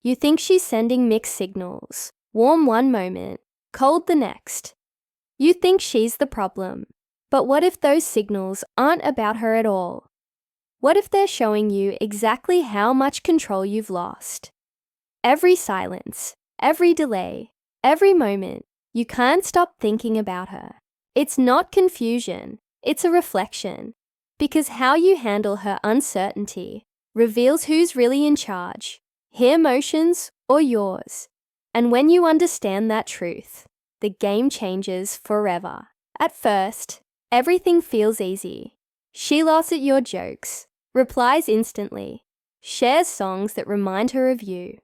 You think she's sending mixed signals, warm one moment, cold the next. You think she's the problem. But what if those signals aren't about her at all? What if they're showing you exactly how much control you've lost? Every silence, every delay, every moment, you can't stop thinking about her. It's not confusion, it's a reflection. Because how you handle her uncertainty reveals who's really in charge, her emotions or yours. And when you understand that truth, the game changes forever. At first, everything feels easy. She laughs at your jokes, replies instantly, shares songs that remind her of you.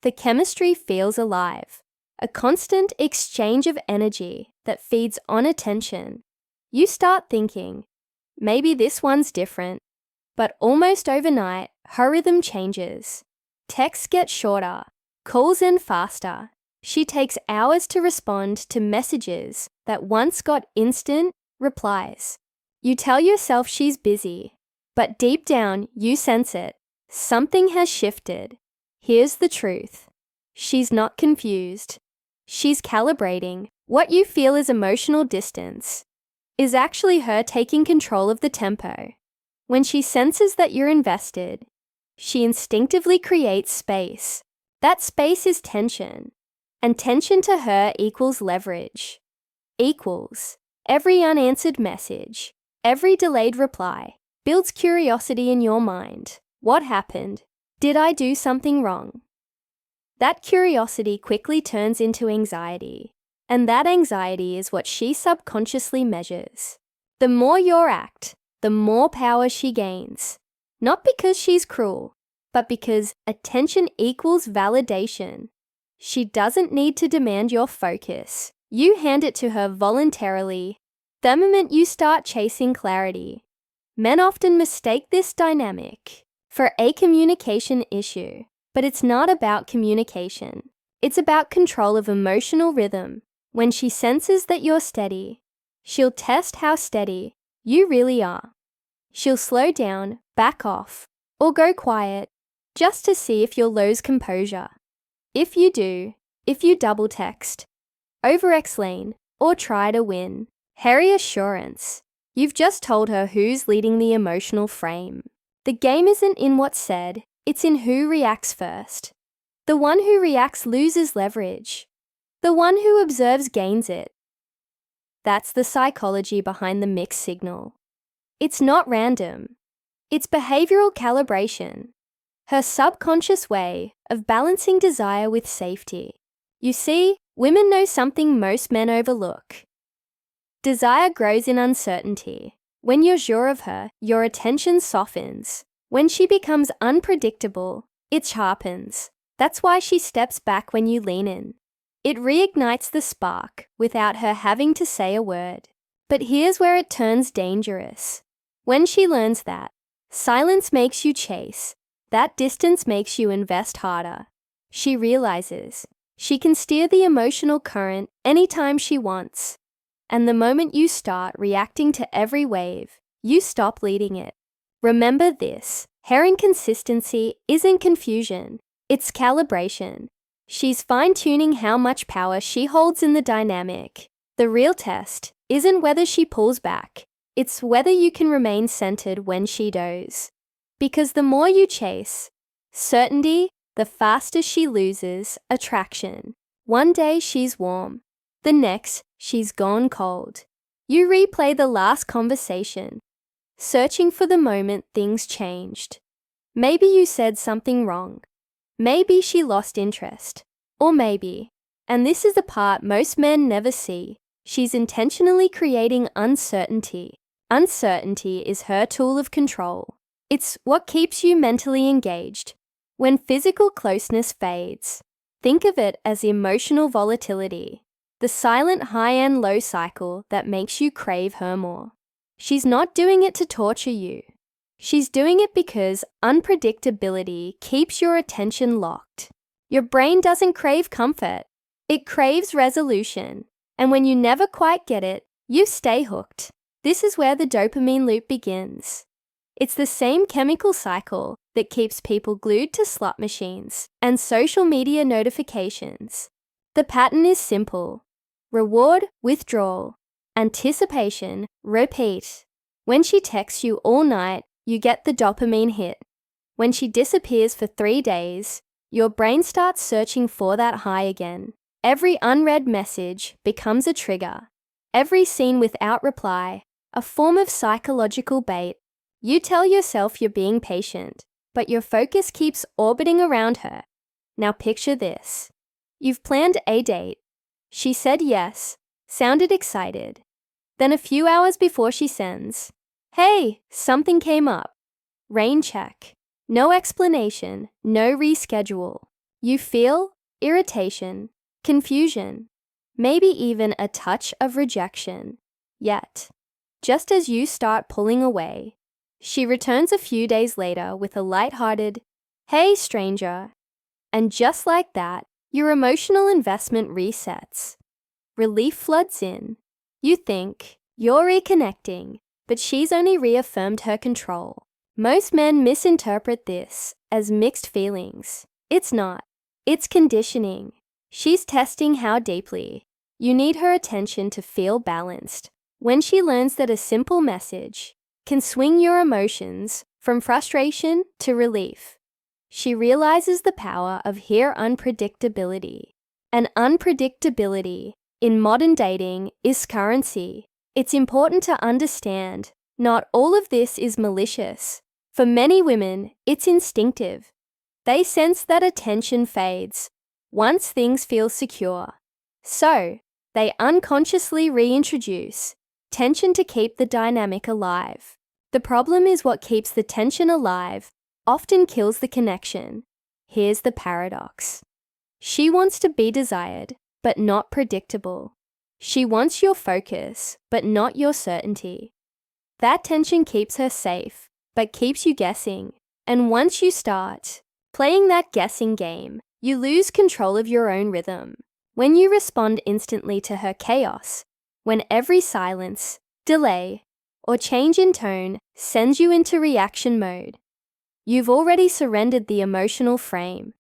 The chemistry feels alive, a constant exchange of energy that feeds on attention. You start thinking, maybe this one's different. But almost overnight, her rhythm changes. Texts get shorter, calls end faster. She takes hours to respond to messages that once got instant replies. You tell yourself she's busy, but deep down you sense it. Something has shifted. Here's the truth. She's not confused. She's calibrating. What you feel is emotional distance is actually her taking control of the tempo. When she senses that you're invested, she instinctively creates space. That space is tension, and tension to her equals leverage. Equals every unanswered message, every delayed reply, builds curiosity in your mind. What happened? Did I do something wrong? That curiosity quickly turns into anxiety, and that anxiety is what she subconsciously measures. The more you act, the more power she gains. Not because she's cruel, but because attention equals validation. She doesn't need to demand your focus. You hand it to her voluntarily. The moment you start chasing clarity, men often mistake this dynamic for a communication issue. But it's not about communication. It's about control of emotional rhythm. When she senses that you're steady, she'll test how steady you really are. She'll slow down, back off, or go quiet just to see if you'll lose composure. If you do, if you double text, over-explain, or try to win, her assurance, you've just told her who's leading the emotional frame. The game isn't in what's said, it's in who reacts first. The one who reacts loses leverage. The one who observes gains it. That's the psychology behind the mixed signal. It's not random. It's behavioral calibration. Her subconscious way of balancing desire with safety. You see, women know something most men overlook. Desire grows in uncertainty. When you're sure of her, your attention softens. When she becomes unpredictable, it sharpens. That's why she steps back when you lean in. It reignites the spark without her having to say a word. But here's where it turns dangerous. When she learns that silence makes you chase, that distance makes you invest harder. She realizes she can steer the emotional current anytime she wants. And the moment you start reacting to every wave, you stop leading it. Remember this, her inconsistency isn't confusion, it's calibration. She's fine-tuning how much power she holds in the dynamic. The real test isn't whether she pulls back, it's whether you can remain centered when she does. Because the more you chase certainty, the faster she loses attraction. One day she's warm, the next she's gone cold. You replay the last conversation, searching for the moment things changed. Maybe you said something wrong. Maybe she lost interest. Or maybe, and this is the part most men never see, she's intentionally creating uncertainty. Uncertainty is her tool of control. It's what keeps you mentally engaged. When physical closeness fades, think of it as emotional volatility, the silent high and low cycle that makes you crave her more. She's not doing it to torture you. She's doing it because unpredictability keeps your attention locked. Your brain doesn't crave comfort. It craves resolution. And when you never quite get it, you stay hooked. This is where the dopamine loop begins. It's the same chemical cycle that keeps people glued to slot machines and social media notifications. The pattern is simple: reward, withdrawal, anticipation, repeat. When she texts you all night, you get the dopamine hit. When she disappears for 3 days, your brain starts searching for that high again. Every unread message becomes a trigger. Every scene without reply, a form of psychological bait. You tell yourself you're being patient, but your focus keeps orbiting around her. Now picture this. You've planned a date. She said yes, sounded excited. Then a few hours before she sends, "Hey, something came up." Rain check. No explanation, no reschedule. You feel irritation, confusion, maybe even a touch of rejection. Yet, just as you start pulling away, she returns a few days later with a lighthearted, "Hey, stranger." And just like that, your emotional investment resets. Relief floods in. You think you're reconnecting, but she's only reaffirmed her control. Most men misinterpret this as mixed feelings. It's not. It's conditioning. She's testing how deeply you need her attention to feel balanced. When she learns that a simple message can swing your emotions from frustration to relief, she realizes the power of her unpredictability. And unpredictability in modern dating is currency. It's important to understand not all of this is malicious. For many women, it's instinctive. They sense that attention fades once things feel secure. So, they unconsciously reintroduce tension to keep the dynamic alive. The problem is what keeps the tension alive often kills the connection. Here's the paradox. She wants to be desired, but not predictable. She wants your focus, but not your certainty. That tension keeps her safe, but keeps you guessing. And once you start playing that guessing game, you lose control of your own rhythm. When you respond instantly to her chaos, when every silence, delay, or change in tone sends you into reaction mode, you've already surrendered the emotional frame.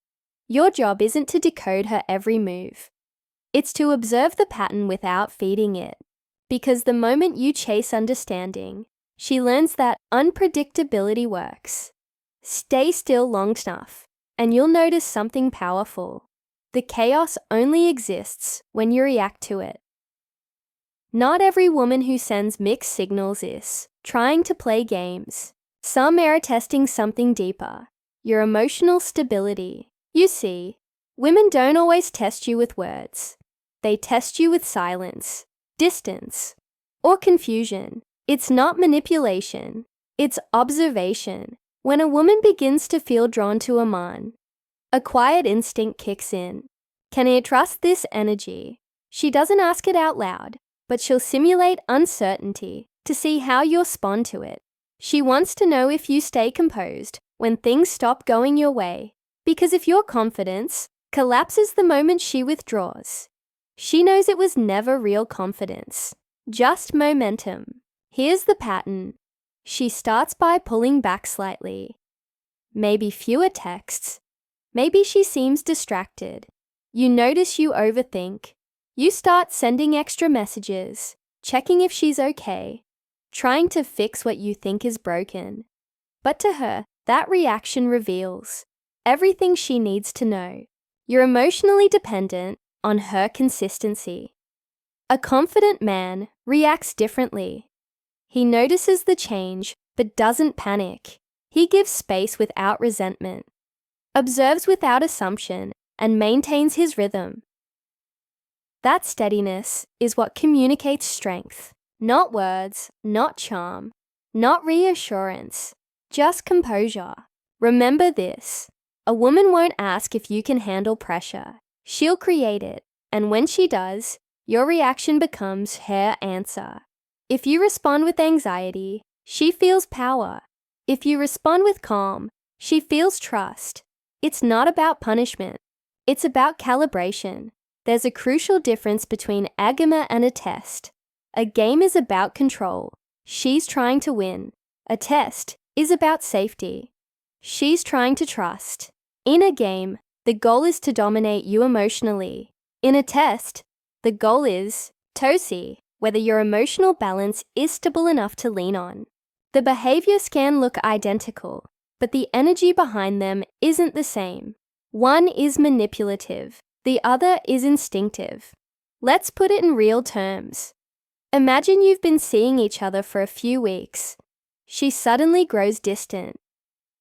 Your job isn't to decode her every move. It's to observe the pattern without feeding it. Because the moment you chase understanding, she learns that unpredictability works. Stay still long enough, and you'll notice something powerful. The chaos only exists when you react to it. Not every woman who sends mixed signals is trying to play games. Some are testing something deeper, your emotional stability. You see, women don't always test you with words. They test you with silence, distance, or confusion. It's not manipulation, it's observation. When a woman begins to feel drawn to a man, a quiet instinct kicks in. Can I trust this energy? She doesn't ask it out loud, but she'll simulate uncertainty to see how you'll respond to it. She wants to know if you stay composed when things stop going your way, because if your confidence collapses the moment she withdraws, she knows it was never real confidence, just momentum. Here's the pattern. She starts by pulling back slightly. Maybe fewer texts. Maybe she seems distracted. You notice you overthink. You start sending extra messages, checking if she's okay, trying to fix what you think is broken. But to her, that reaction reveals everything she needs to know. You're emotionally dependent on her consistency. A confident man reacts differently. He notices the change but doesn't panic. He gives space without resentment, observes without assumption, and maintains his rhythm. That steadiness is what communicates strength. Not words, not charm, not reassurance, just composure. Remember this: a woman won't ask if you can handle pressure. She'll create it, and when she does, your reaction becomes her answer. If you respond with anxiety, she feels power. If you respond with calm, she feels trust. It's not about punishment. It's about calibration. There's a crucial difference between a game and a test. A game is about control. She's trying to win. A test is about safety. She's trying to trust. In a game, the goal is to dominate you emotionally. In a test, the goal is to see whether your emotional balance is stable enough to lean on. The behaviors can look identical, but the energy behind them isn't the same. One is manipulative, the other is instinctive. Let's put it in real terms. Imagine you've been seeing each other for a few weeks. She suddenly grows distant.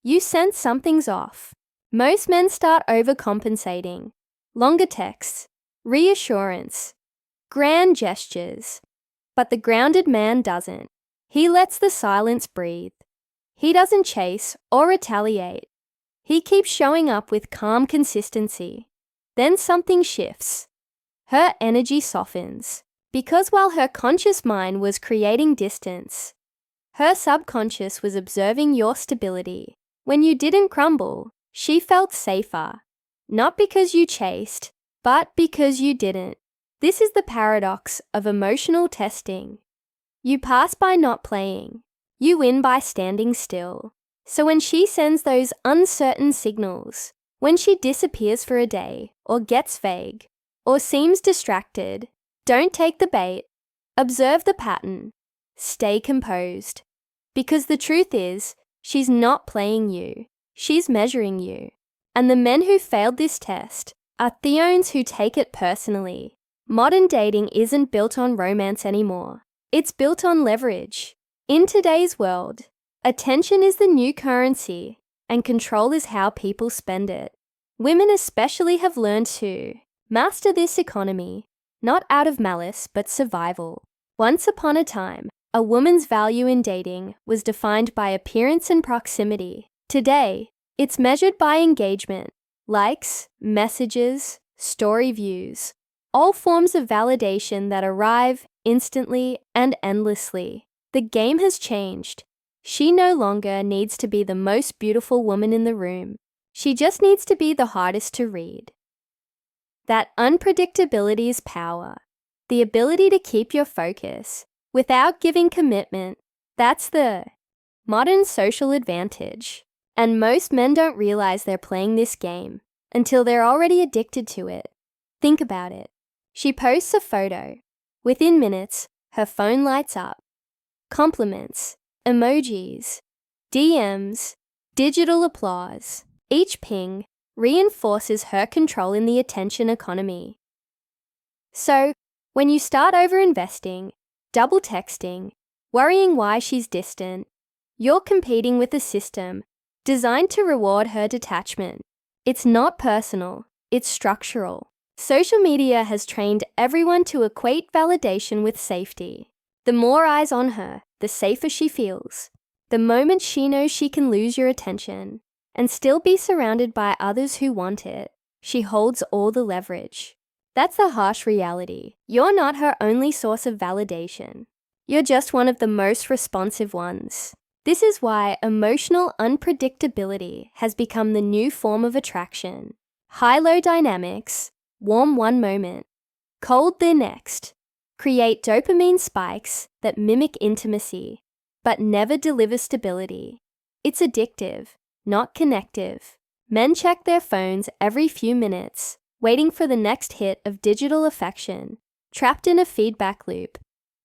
You sense something's off. Most men start overcompensating. Longer texts, reassurance, grand gestures. But the grounded man doesn't. He lets the silence breathe. He doesn't chase or retaliate. He keeps showing up with calm consistency. Then something shifts. Her energy softens, because while her conscious mind was creating distance, her subconscious was observing your stability. When you didn't crumble, she felt safer. Not because you chased, but because you didn't. This is the paradox of emotional testing. You pass by not playing. You win by standing still. So when she sends those uncertain signals, when she disappears for a day, or gets vague, or seems distracted, don't take the bait. Observe the pattern. Stay composed. Because the truth is, she's not playing you. She's measuring you. And the men who failed this test are theons who take it personally. Modern dating isn't built on romance anymore. It's built on leverage. In today's world, attention is the new currency, and control is how people spend it. Women especially have learned to master this economy, not out of malice, but survival. Once upon a time, a woman's value in dating was defined by appearance and proximity. Today, it's measured by engagement, likes, messages, story views, all forms of validation that arrive instantly and endlessly. The game has changed. She no longer needs to be the most beautiful woman in the room. She just needs to be the hardest to read. That unpredictability is power. The ability to keep your focus without giving commitment. That's the modern social advantage. And most men don't realize they're playing this game until they're already addicted to it. Think about it. She posts a photo. Within minutes, her phone lights up. Compliments, emojis, DMs, digital applause. Each ping reinforces her control in the attention economy. So, when you start over-investing, double texting, worrying why she's distant, you're competing with a system designed to reward her detachment. It's not personal, it's structural. Social media has trained everyone to equate validation with safety. The more eyes on her, the safer she feels. The moment she knows she can lose your attention and still be surrounded by others who want it, she holds all the leverage. That's the harsh reality. You're not her only source of validation. You're just one of the most responsive ones. This is why emotional unpredictability has become the new form of attraction. High-low dynamics, warm one moment, cold the next, create dopamine spikes that mimic intimacy, but never deliver stability. It's addictive, not connective. Men check their phones every few minutes, waiting for the next hit of digital affection, trapped in a feedback loop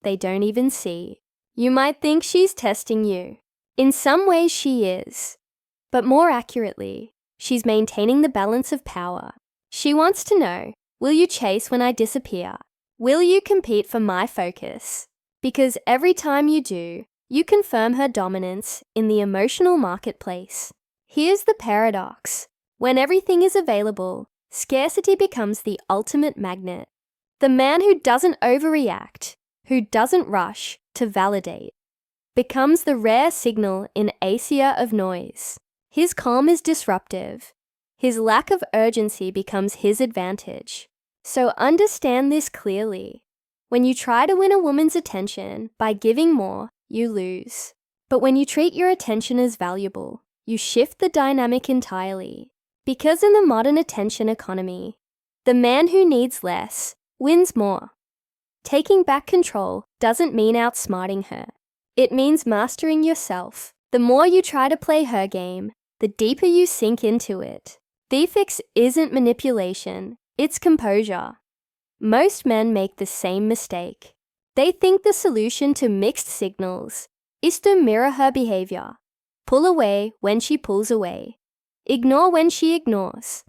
they don't even see. You might think she's testing you. In some ways she is. But more accurately, she's maintaining the balance of power. She wants to know, will you chase when I disappear? Will you compete for my focus? Because every time you do, you confirm her dominance in the emotional marketplace. Here's the paradox. When everything is available, scarcity becomes the ultimate magnet. The man who doesn't overreact, who doesn't rush to validate, becomes the rare signal in a sea of noise. His calm is disruptive. His lack of urgency becomes his advantage. So understand this clearly. When you try to win a woman's attention by giving more, you lose. But when you treat your attention as valuable, you shift the dynamic entirely. Because in the modern attention economy, the man who needs less wins more. Taking back control doesn't mean outsmarting her. It means mastering yourself. The more you try to play her game, the deeper you sink into it. The fix isn't manipulation, it's composure. Most men make the same mistake. They think the solution to mixed signals is to mirror her behavior. Pull away when she pulls away. Ignore when she ignores.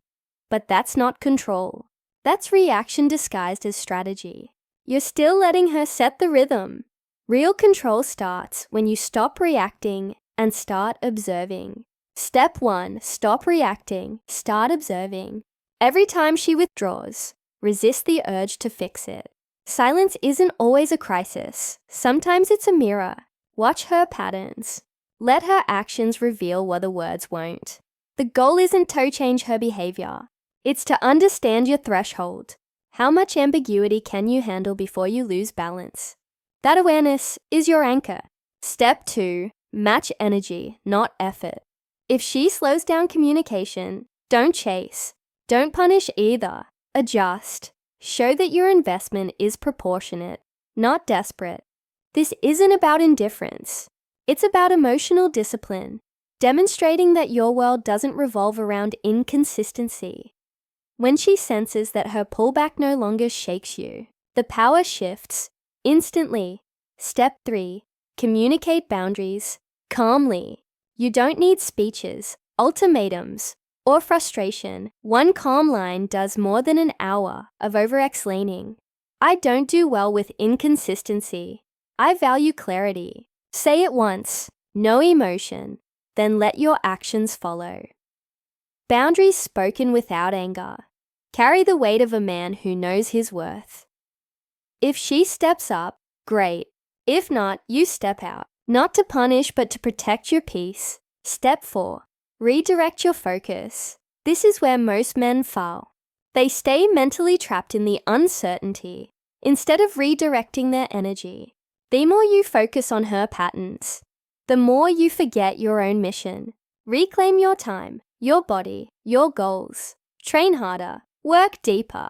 But that's not control. That's reaction disguised as strategy. You're still letting her set the rhythm. Real control starts when you stop reacting and start observing. Step 1, stop reacting, start observing. Every time she withdraws, resist the urge to fix it. Silence isn't always a crisis. Sometimes it's a mirror. Watch her patterns. Let her actions reveal what the words won't. The goal isn't to change her behavior. It's to understand your threshold. How much ambiguity can you handle before you lose balance? That awareness is your anchor. Step 2, match energy, not effort. If she slows down communication, don't chase. Don't punish either. Adjust. Show that your investment is proportionate, not desperate. This isn't about indifference. It's about emotional discipline, demonstrating that your world doesn't revolve around inconsistency. When she senses that her pullback no longer shakes you, the power shifts instantly. Step 3, communicate boundaries calmly. You don't need speeches, ultimatums, or frustration. One calm line does more than an hour of over-explaining. I don't do well with inconsistency. I value clarity. Say it once, no emotion, then let your actions follow. Boundaries spoken without anger carry the weight of a man who knows his worth. If she steps up, great. If not, you step out. Not to punish, but to protect your peace. Step 4, redirect your focus. This is where most men fail. They stay mentally trapped in the uncertainty instead of redirecting their energy. The more you focus on her patterns, the more you forget your own mission. Reclaim your time, your body, your goals. Train harder, work deeper.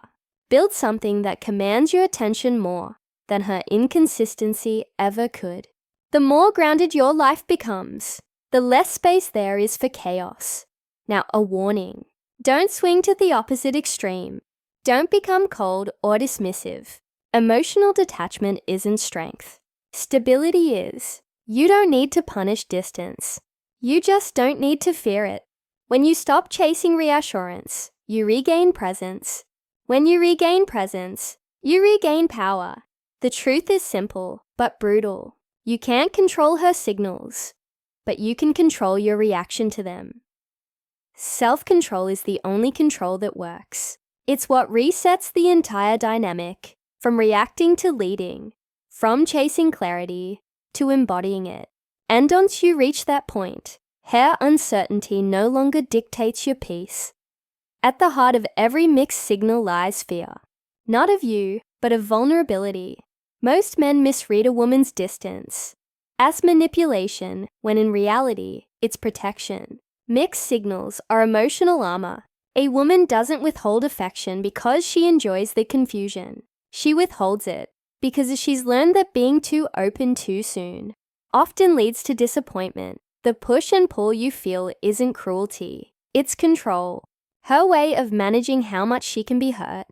Build something that commands your attention more than her inconsistency ever could. The more grounded your life becomes, the less space there is for chaos. Now, a warning. Don't swing to the opposite extreme. Don't become cold or dismissive. Emotional detachment isn't strength. Stability is. You don't need to punish distance. You just don't need to fear it. When you stop chasing reassurance, you regain presence. When you regain presence, you regain power. The truth is simple, but brutal. You can't control her signals, but you can control your reaction to them. Self-control is the only control that works. It's what resets the entire dynamic, from reacting to leading, from chasing clarity to embodying it. And once you reach that point, her uncertainty no longer dictates your peace. At the heart of every mixed signal lies fear, not of you, but of vulnerability. Most men misread a woman's distance as manipulation, when in reality, it's protection. Mixed signals are emotional armor. A woman doesn't withhold affection because she enjoys the confusion. She withholds it because she's learned that being too open too soon often leads to disappointment. The push and pull you feel isn't cruelty, it's control. Her way of managing how much she can be hurt.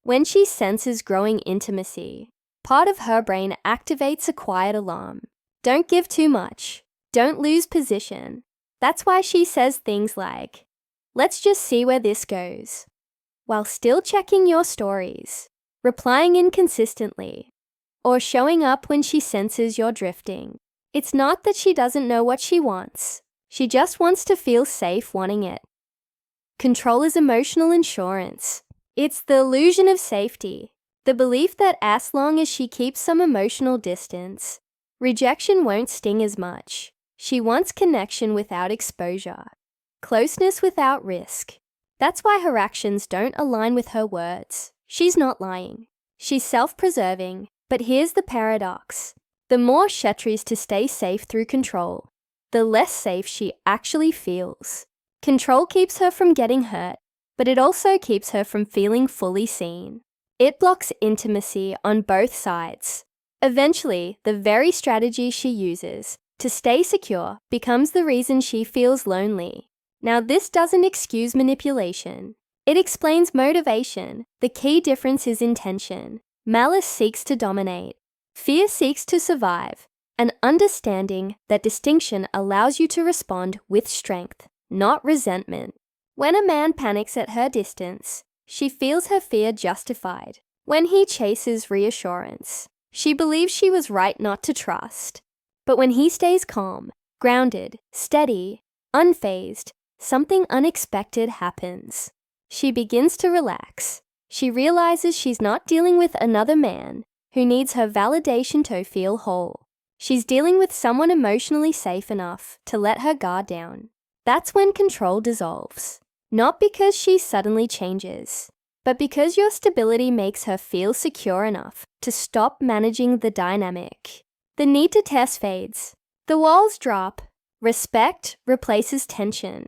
When she senses growing intimacy, part of her brain activates a quiet alarm. Don't give too much. Don't lose position. That's why she says things like, "Let's just see where this goes," while still checking your stories, replying inconsistently, or showing up when she senses you're drifting. It's not that she doesn't know what she wants. She just wants to feel safe wanting it. Control is emotional insurance. It's the illusion of safety, the belief that as long as she keeps some emotional distance, rejection won't sting as much. She wants connection without exposure, closeness without risk. That's why her actions don't align with her words. She's not lying. She's self-preserving. But here's the paradox. The more she tries to stay safe through control, the less safe she actually feels. Control keeps her from getting hurt, but it also keeps her from feeling fully seen. It blocks intimacy on both sides. Eventually, the very strategy she uses to stay secure becomes the reason she feels lonely. Now, this doesn't excuse manipulation. It explains motivation. The key difference is intention. Malice seeks to dominate. Fear seeks to survive. And understanding that distinction allows you to respond with strength, not resentment. When a man panics at her distance, she feels her fear justified. When he chases reassurance, she believes she was right not to trust. But when he stays calm, grounded, steady, unfazed, something unexpected happens. She begins to relax. She realizes she's not dealing with another man who needs her validation to feel whole. She's dealing with someone emotionally safe enough to let her guard down. That's when control dissolves. Not because she suddenly changes, but because your stability makes her feel secure enough to stop managing the dynamic. The need to test fades. The walls drop. Respect replaces tension.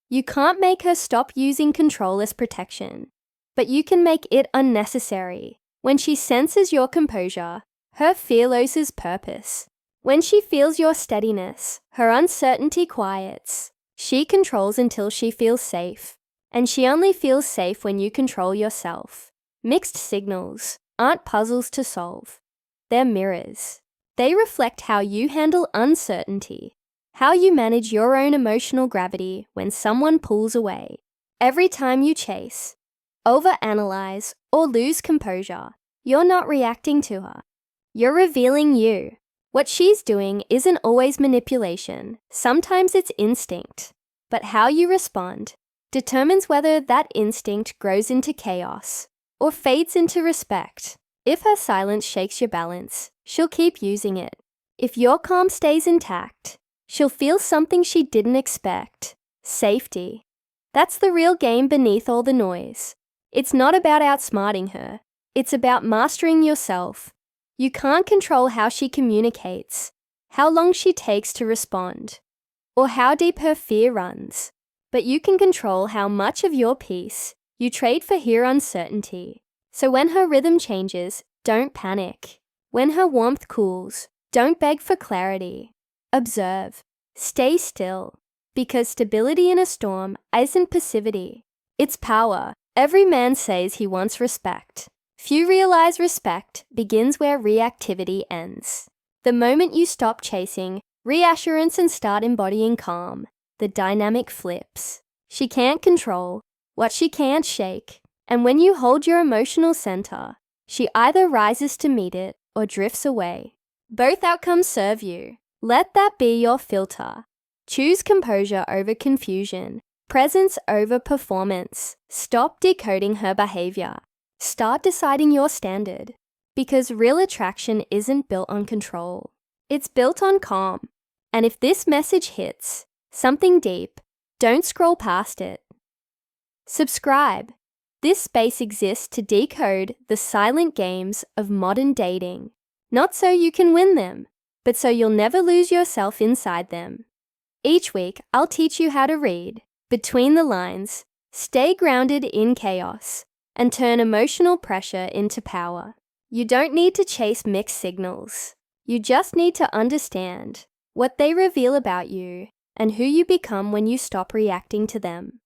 You can't make her stop using control as protection, but you can make it unnecessary. When she senses your composure, her fear loses purpose. When she feels your steadiness, her uncertainty quiets. She controls until she feels safe, and she only feels safe when you control yourself. Mixed signals aren't puzzles to solve. They're mirrors. They reflect how you handle uncertainty, how you manage your own emotional gravity when someone pulls away. Every time you chase, overanalyze, or lose composure, you're not reacting to her. You're revealing you. What she's doing isn't always manipulation. Sometimes it's instinct. But how you respond determines whether that instinct grows into chaos or fades into respect. If her silence shakes your balance, she'll keep using it. If your calm stays intact, she'll feel something she didn't expect. Safety. That's the real game beneath all the noise. It's not about outsmarting her. It's about mastering yourself. You can't control how she communicates, how long she takes to respond, or how deep her fear runs. But you can control how much of your peace you trade for her uncertainty. So when her rhythm changes, don't panic. When her warmth cools, don't beg for clarity. Observe. Stay still. Because stability in a storm isn't passivity. It's power. Every man says he wants respect. Few realize respect begins where reactivity ends. The moment you stop chasing reassurance and start embodying calm, the dynamic flips. She can't control what she can't shake. And when you hold your emotional center, she either rises to meet it or drifts away. Both outcomes serve you. Let that be your filter. Choose composure over confusion, presence over performance. Stop decoding her behavior. Start deciding your standard. Because real attraction isn't built on control. It's built on calm. And if this message hits something deep, don't scroll past it. Subscribe. This space exists to decode the silent games of modern dating. Not so you can win them, but so you'll never lose yourself inside them. Each week, I'll teach you how to read between the lines, stay grounded in chaos, and turn emotional pressure into power. You don't need to chase mixed signals. You just need to understand what they reveal about you and who you become when you stop reacting to them.